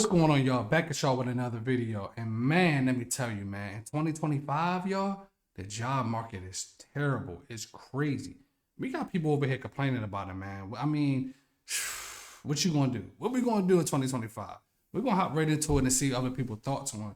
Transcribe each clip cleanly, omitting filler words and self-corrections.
What's going on, y'all? Back at y'all with another video. And man, let me tell you, man, in 2025, y'all, the job market is terrible. It's crazy. We got people over here complaining about it, man. I mean, what you gonna do? What we gonna do in 2025? We're gonna hop right into it and see other people's thoughts on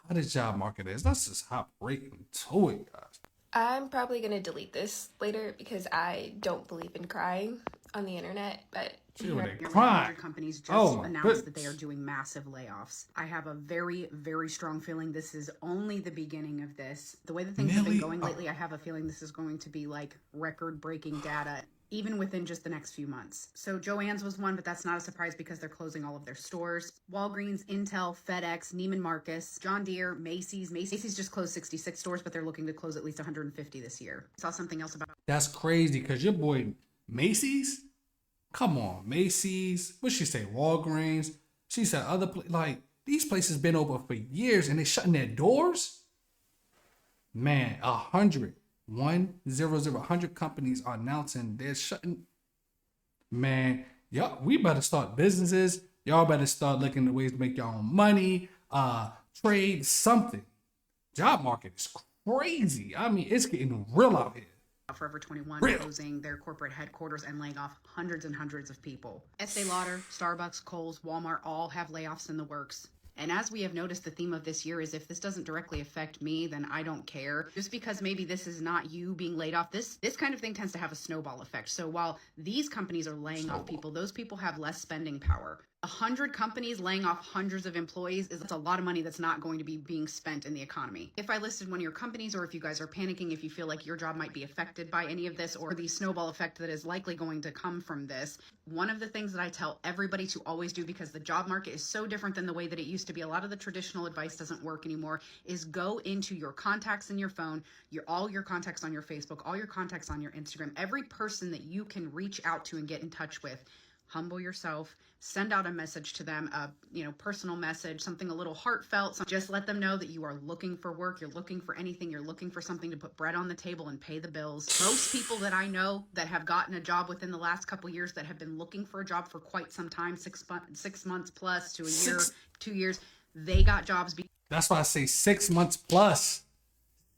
how this job market is. Let's just hop right into it, guys. I'm probably going to delete this later because I don't believe in crying on the internet, but See what they Nearly crying. 100 companies just Oh my announced that they are goodness. doing massive layoffs. I have a very, very strong feeling this is only the beginning of this. The way that things have been going lately, I have a feeling this is going to be like record-breaking data, even within just the next few months. So Joann's was one, but that's not a surprise because they're closing all of their stores. Walgreens, Intel, FedEx, Neiman Marcus, John Deere, Macy's. Macy's just closed 66 stores, but they're looking to close at least 150 this year. I saw something else about That's crazy because your boy Macy's. Come on, Macy's. What she say? Walgreens. She said like these places been open for years and they shutting their doors. Man, 100 companies are announcing they're shutting. Man, y'all, we better start businesses. Y'all better start looking at ways to make your own money. Trade something. Job market is crazy. I mean, it's getting real out here. Forever 21 Real. closing their corporate headquarters and laying off hundreds and hundreds of people. Estee Lauder, Starbucks, Kohl's, Walmart all have layoffs in the works. And as we have noticed, the theme of this year is if this doesn't directly affect me, then I don't care. Just because maybe this is not you being laid off, this kind of thing tends to have a snowball effect. So while these companies are laying off people, those people have less spending power. 100 companies laying off hundreds of employees that's a lot of money that's not going to be being spent in the economy. If I listed one of your companies, or if you guys are panicking, if you feel like your job might be affected by any of this or the snowball effect that is likely going to come from this, one of the things that I tell everybody to always do, because the job market is so different than the way that it used to be, a lot of the traditional advice doesn't work anymore, is go into your contacts in your phone, all your contacts on your Facebook, all your contacts on your Instagram, every person that you can reach out to and get in touch with. Humble yourself, send out a message to them, a personal message, something a little heartfelt. Just let them know that you are looking for work, you're looking for anything, you're looking for something to put bread on the table and pay the bills. Most people that I know that have gotten a job within the last couple years, that have been looking for a job for quite some time, 6 months plus to a year, 2 years, they got jobs. That's why I say 6 months plus.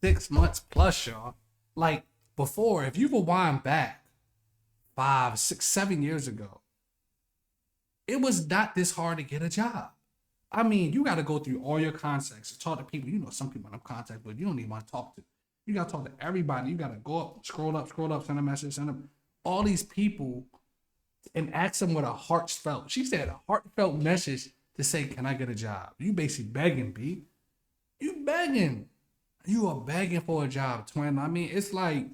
6 months plus, y'all. Like before, if you rewind back 5, 6, 7 years ago, it was not this hard to get a job. I mean, you got to go through all your contacts, talk to people. You know, some people in contact with you don't even want to talk to. You got to talk to everybody. You got to go up, scroll up, send a message, send them all these people and ask them what a heartfelt. She said a heartfelt message to say, "Can I get a job?" You basically begging, B. You begging. You are begging for a job, twin. I mean, it's like,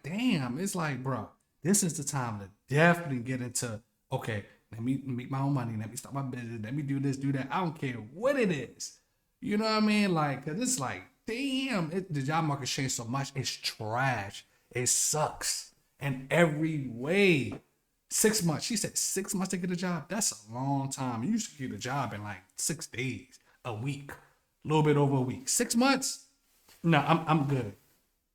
damn. It's like, bro, this is the time to definitely get into. Okay, let me make my own money. Let me start my business. Let me do this, do that. I don't care what it is. You know what I mean? Like, cause it's like, damn, the job market changed so much. It's trash. It sucks in every way. 6 months. She said 6 months to get a job. That's a long time. You used to get a job in like 6 days, a week, a little bit over a week. 6 months? No, I'm good.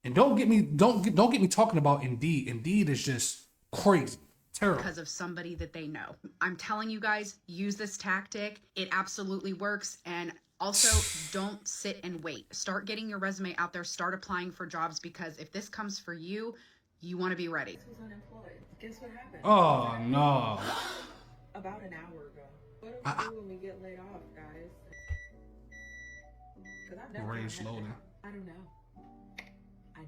And don't get me talking about Indeed. Indeed is just crazy. Terrible. Because of somebody that they know. I'm telling you guys, use this tactic. It absolutely works. And also, don't sit and wait. Start getting your resume out there. Start applying for jobs, because if this comes for you, you want to be ready. Who's unemployed? Guess what happened? Oh no. About an hour ago. What do we do when we get laid off, guys? Because I've never Ray had slowly. that. I don't know. I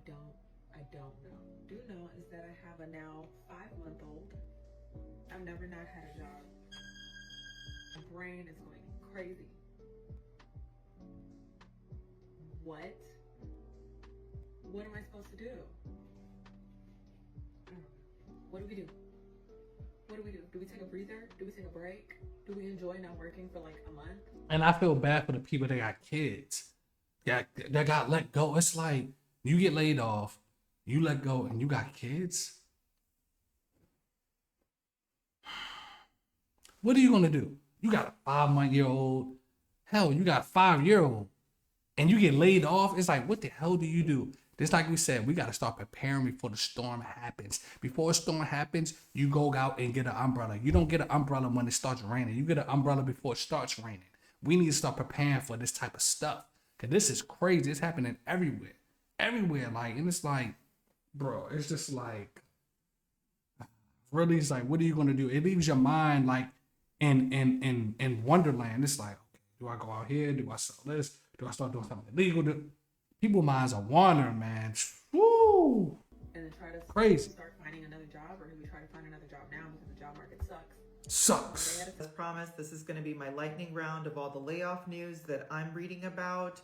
don't know. Do know is that I have a now 5-month-old. I've never not had a job. My brain is going crazy. What? What am I supposed to do? I don't know. What do we do? What do we do? Do we take a breather? Do we take a break? Do we enjoy not working for like a month? And I feel bad for the people that got kids. Yeah, that got let go. It's like you get laid off, you let go, and you got kids. What are you gonna do? You got a 5-month-old. Hell, you got a 5-year-old, and you get laid off. It's like, what the hell do you do? Just like we said, we got to start preparing before the storm happens. Before a storm happens, you go out and get an umbrella. You don't get an umbrella when it starts raining. You get an umbrella before it starts raining. We need to start preparing for this type of stuff. Because this is crazy. It's happening everywhere. Everywhere. Like, and it's like, bro, it's just like, really, it's like, what are you going to do? It leaves your mind like in wonderland. It's like, okay, do I go out here? Do I sell this? Do I start doing something illegal? People's minds are wandering, man. Woo! And then try to Crazy. start finding another job, or do we try to find another job now because the job market sucks? Sucks. As promised, this is going to be my lightning round of all the layoff news that I'm reading about,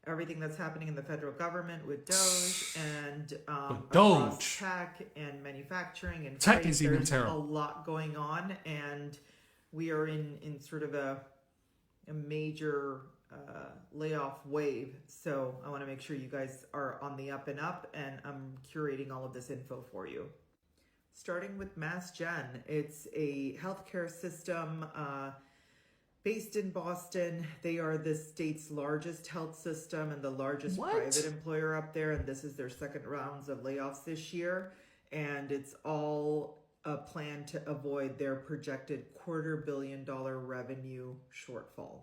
everything that's happening in the federal government with Doge and across tech and manufacturing and tech trade. is even There's terrible. a lot going on, and we are in sort of a major layoff wave. So I want to make sure you guys are on the up and up, and I'm curating all of this info for you. Starting with Mass Gen, it's a healthcare system based in Boston. They are the state's largest health system and the largest private employer up there, and this is their second rounds of layoffs this year, and it's all a plan to avoid their projected $250 million revenue shortfall.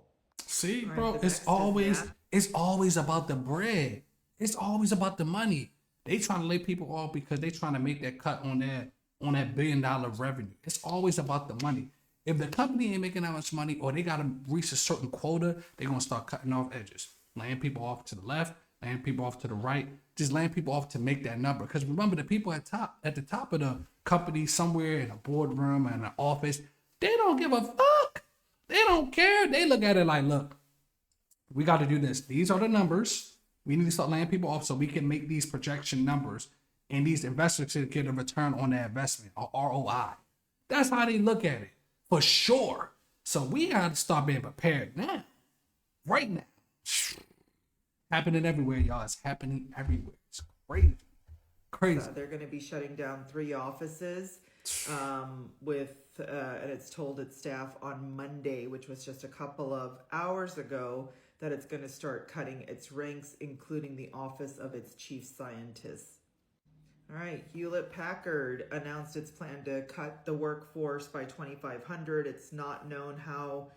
See, All right, bro, the it's next is always about the bread. It's always about the money. They trying to lay people off because they trying to make that cut on that $1 billion revenue. It's always about the money. If the company ain't making that much money or they gotta reach a certain quota, they're gonna start cutting off edges, laying people off to the left, laying people off to the right, just laying people off to make that number. Because remember, the people at the top of the company, somewhere in a boardroom and an office, they don't give a fuck. They don't care. They look at it like, look, we got to do this. These are the numbers. We need to start laying people off so we can make these projection numbers, and these investors can get a return on their investment, or ROI. That's how they look at it, for sure. So we got to start being prepared now, right now. Happening everywhere, y'all. It's happening everywhere. It's crazy. Crazy. They're going to be shutting down 3 offices and it's told its staff on Monday, which was just a couple of hours ago, that it's going to start cutting its ranks, including the office of its chief scientist. All right, Hewlett-Packard announced its plan to cut the workforce by 2,500. It's not known how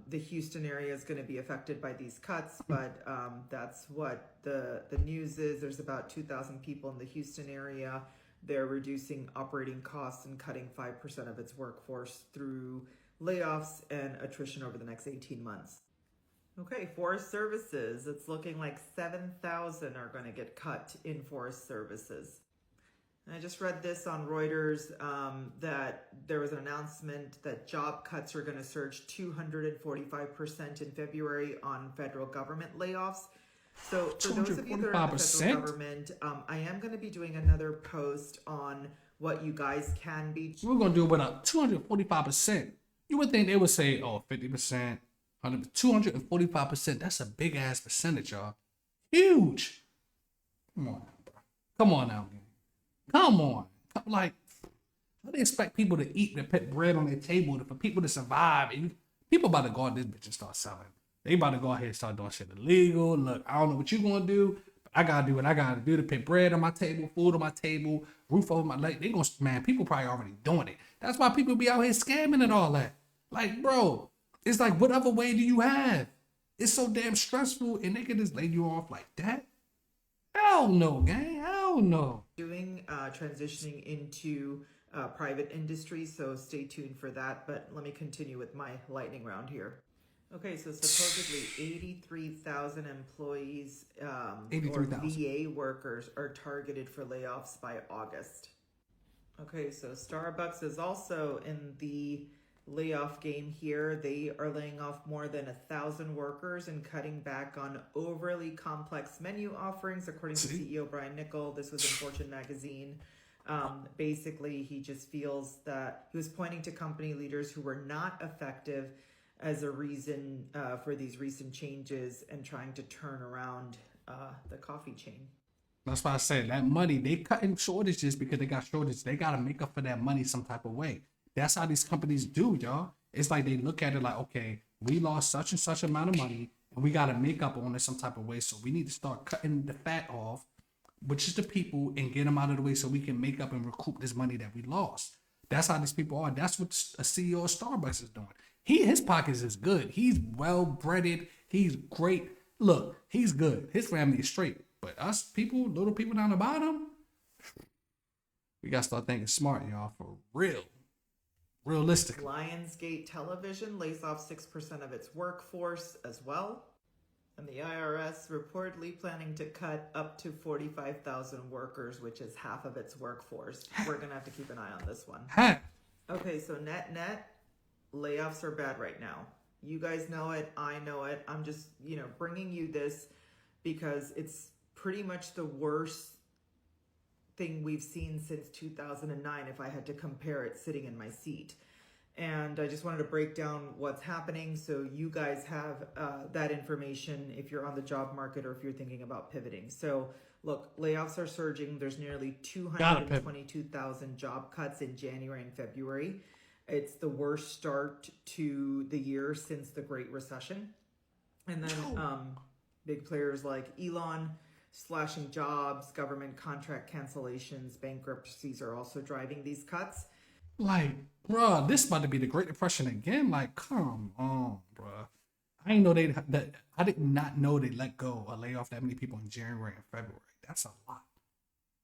the Houston area is going to be affected by these cuts, but that's what the news is. There's about 2,000 people in the Houston area. They're reducing operating costs and cutting 5% of its workforce through layoffs and attrition over the next 18 months. Okay, Forest Services. It's looking like 7,000 are going to get cut in Forest Services. And I just read this on Reuters that there was an announcement that job cuts are going to surge 245% in February on federal government layoffs. So for those of you that are in the federal government, I am going to be doing another post on what you guys can be. We're going to do it with a 245%. You would think they would say, oh, 50%, 245%. That's a big ass percentage, y'all. Huge. Come on, bro. Come on now, man. Come on. Like, how do they expect people to eat and put bread on their table for people to survive? And people about to go out this bitch and start selling. They about to go ahead and start doing shit illegal. Look, I don't know what you gonna do, but I gotta do what I gotta do to put bread on my table, food on my table, roof over my leg. They gonna, man, people probably already doing it. That's why people be out here scamming and all that. Like, bro, it's like, whatever way do you have? It's so damn stressful, and they can just lay you off like that. Hell no, gang. Hell no. Doing transitioning into private industry, so stay tuned for that. But let me continue with my lightning round here. Okay, so supposedly 83,000 employees or VA workers are targeted for layoffs by August. Okay, so Starbucks is also in the layoff game here. They are laying off more than 1,000 workers and cutting back on overly complex menu offerings, according to CEO Brian Niccol. This was in Fortune magazine. Basically, he just feels that he was pointing to company leaders who were not effective as a reason for these recent changes and trying to turn around the coffee chain. That's why I said that money, they cutting shortages because they got shortages. They got to make up for that money some type of way. That's how these companies do, y'all. It's like they look at it like, okay, we lost such and such amount of money and we got to make up on it some type of way. So we need to start cutting the fat off which is the people, and get them out of the way so we can make up and recoup this money that we lost. That's how these people are. That's what a CEO of Starbucks is doing. His pockets is good. He's well-breaded. He's great. Look, he's good. His family is straight. But us people, little people down the bottom, we got to start thinking smart, y'all, for real. Realistically. Lionsgate Television lays off 6% of its workforce as well. And the IRS reportedly planning to cut up to 45,000 workers, which is half of its workforce. We're going to have to keep an eye on this one. Okay, so net, layoffs are bad right now. You guys know it. I know it. I'm just, bringing you this because it's pretty much the worst thing we've seen since 2009 if I had to compare it sitting in my seat. And I just wanted to break down what's happening so you guys have that information if you're on the job market or if you're thinking about pivoting. So look, layoffs are surging. There's nearly 222,000 job cuts in January and February. It's the worst start to the year since the Great Recession. And then big players like Elon slashing jobs, government contract cancellations, bankruptcies are also driving these cuts. Like, bruh, this about to be the Great Depression again. Like, come on, bruh. I didn't know I did not know they let go or lay off that many people in January and February. That's a lot.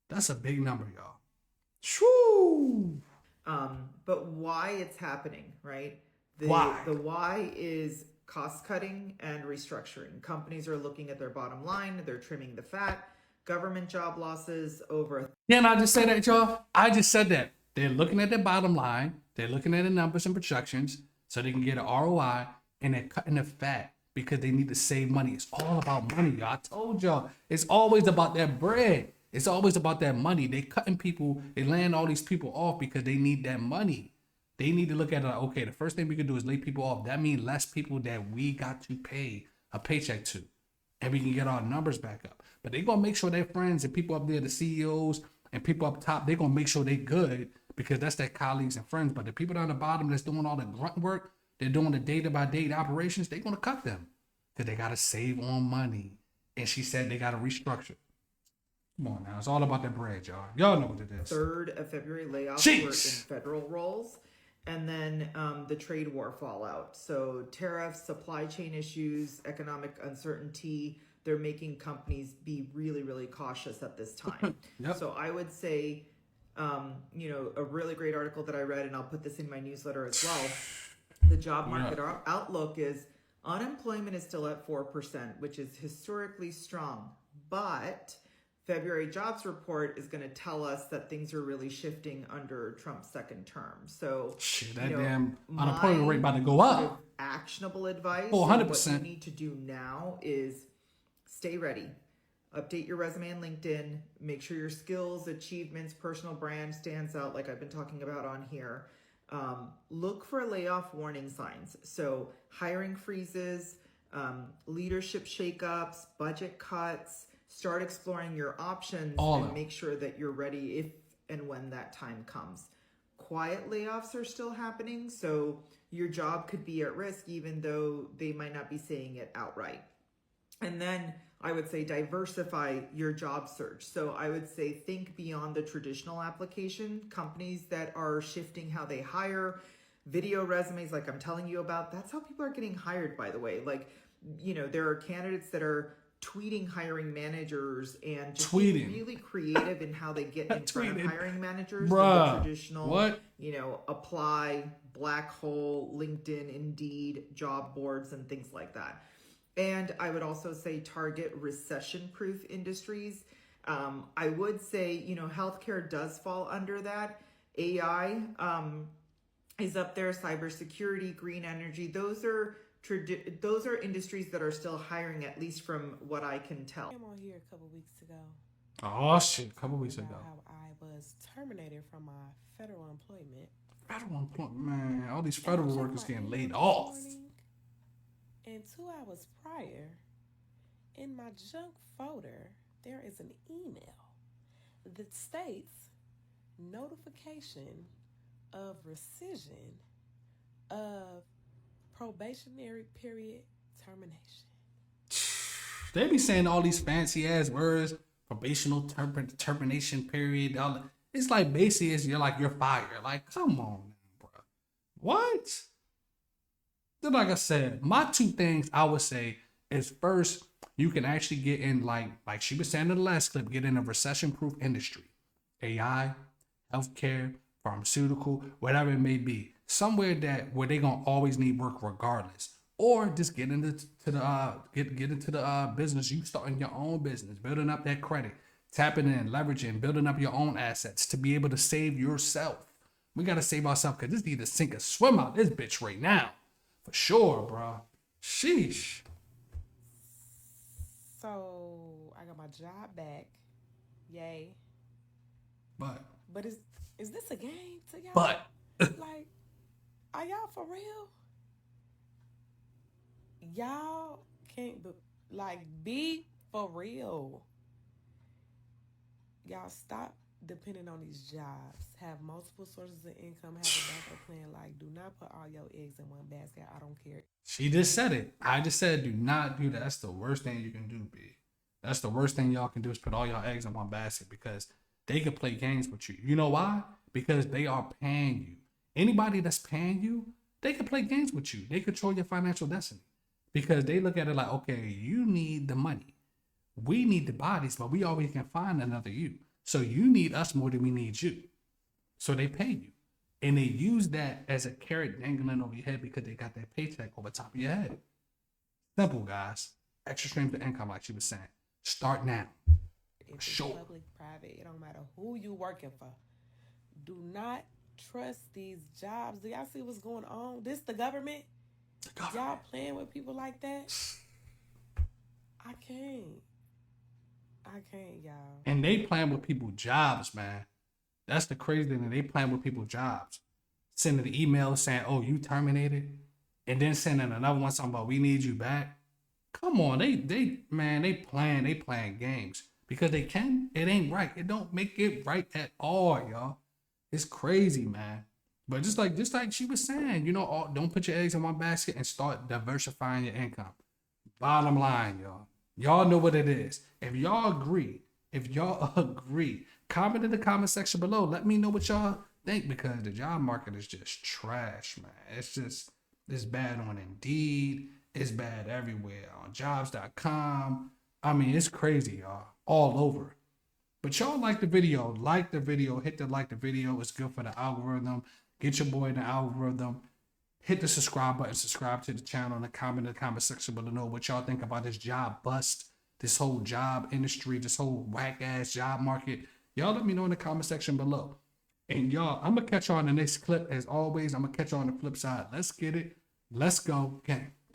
That's a big number, y'all. Shoo! But why it's happening, right? Why? The why is cost cutting and restructuring. Companies are looking at their bottom line. They're trimming the fat. Government job losses over. Didn't I just say that, y'all? I just said that. They're looking at their bottom line. They're looking at the numbers and projections so they can get an ROI, and they're cutting the fat because they need to save money. It's all about money, y'all. I told y'all. It's always about that bread. It's always about that money. They cutting people. They laying all these people off because they need that money. They need to look at it like, okay, the first thing we can do is lay people off. That means less people that we got to pay a paycheck to, and we can get our numbers back up. But they're going to make sure their friends and people up there, the CEOs and people up top, they're going to make sure they're good because that's their colleagues and friends. But the people down the bottom that's doing all the grunt work, they're doing the day-to-day operations, they're going to cut them because they got to save on money. And she said they got to restructure. Come on now. It's all about that bread, y'all. Y'all know what it is. 3rd of February layoffs were in federal roles. And then the trade war fallout. So tariffs, supply chain issues, economic uncertainty, they're making companies be really, really cautious at this time. Yep. So I would say, a really great article that I read, and I'll put this in my newsletter as well. The job market outlook is unemployment is still at 4%, which is historically strong. But February jobs report is going to tell us that things are really shifting under Trump's second term. So that damn unemployment rate about to go up. Sort of actionable advice. 100%. What you need to do now is stay ready. Update your resume and LinkedIn. Make sure your skills, achievements, personal brand stands out like I've been talking about on here. Look for layoff warning signs. So hiring freezes, leadership shakeups, budget cuts. Start exploring your options and make sure that you're ready if and when that time comes. Quiet layoffs are still happening, so your job could be at risk even though they might not be saying it outright. And then I would say diversify your job search. So I would say think beyond the traditional application. Companies that are shifting how they hire, video resumes like I'm telling you about, that's how people are getting hired, by the way. Like, there are candidates that are tweeting hiring managers and just being really creative in how they get in front of hiring managers. The traditional, apply, black hole, LinkedIn, Indeed, job boards, and things like that. And I would also say target recession-proof industries. I would say, healthcare does fall under that. AI is up there, cybersecurity, green energy. Those are industries that are still hiring, at least from what I can tell. I came on here a couple weeks ago. Oh shit! A couple weeks ago. How I was terminated from my federal employment. Federal employment, man. All these federal workers getting laid off. And 2 hours prior, in my junk folder, there is an email that states notification of rescission of probationary period termination. They be saying all these fancy ass words, probational termination period. It's like basically you're fired. Like, come on, bro. What? Then, like I said, my two things I would say is first, you can actually get in like she was saying in the last clip, get in a recession-proof industry, AI, healthcare, pharmaceutical, whatever it may be, somewhere that where they gonna always need work regardless. Or just get into get into the business. You starting your own business, building up that credit, tapping in, leveraging, building up your own assets to be able to save yourself. We gotta save ourselves because this need to sink or swim out this bitch right now. For sure, bro. Sheesh. So I got my job back. Yay. But But is this a game to y'all? but Like, are y'all for real? Y'all can't be for real. Y'all stop depending on these jobs. Have multiple sources of income. Have a backup plan. Like, do not put all your eggs in one basket. I don't care. she just said it. I just said do not do that. That's the worst thing you can do, B. That's the worst thing y'all can do is put all your eggs in one basket because they can play games with you. You know why? Because they are paying you. Anybody that's paying you, they can play games with you. They control your financial destiny. Because they look at it like, okay, you need the money. We need the bodies, but we always can find another you. So you need us more than we need you. So they pay you. And they use that as a carrot dangling over your head because they got that paycheck over top of your head. Simple, guys. Extra streams of income, like she was saying. Start now. If it's Sure. public, private, it don't matter who you working for. Do not trust these jobs. Do y'all see what's going on? This the government? Y'all playing with people like that? I can't, y'all. And they playing with people's jobs, man. That's the crazy thing. They playing with people's jobs. Sending an email saying, oh, you terminated. And then sending another one talking about we need you back. Come on, they playing games. Because they can. It ain't right. It don't make it right at all, y'all. It's crazy, man. But just like she was saying, don't put your eggs in one basket and start diversifying your income. Bottom line, y'all. Y'all know what it is. If y'all agree, comment in the comment section below. Let me know what y'all think because the job market is just trash, man. It's bad on Indeed. It's bad everywhere on jobs.com. I mean, it's crazy, y'all. All over. But y'all like the video, hit the video. It's good for the algorithm. Get your boy in the algorithm. Hit the subscribe button, subscribe to the channel, and comment in the comment section below to know what y'all think about this job bust, this whole job industry, this whole whack-ass job market. Y'all let me know in the comment section below. And y'all, I'm going to catch y'all on the next clip. As always, I'm going to catch y'all on the flip side. Let's get it. Let's go. Okay.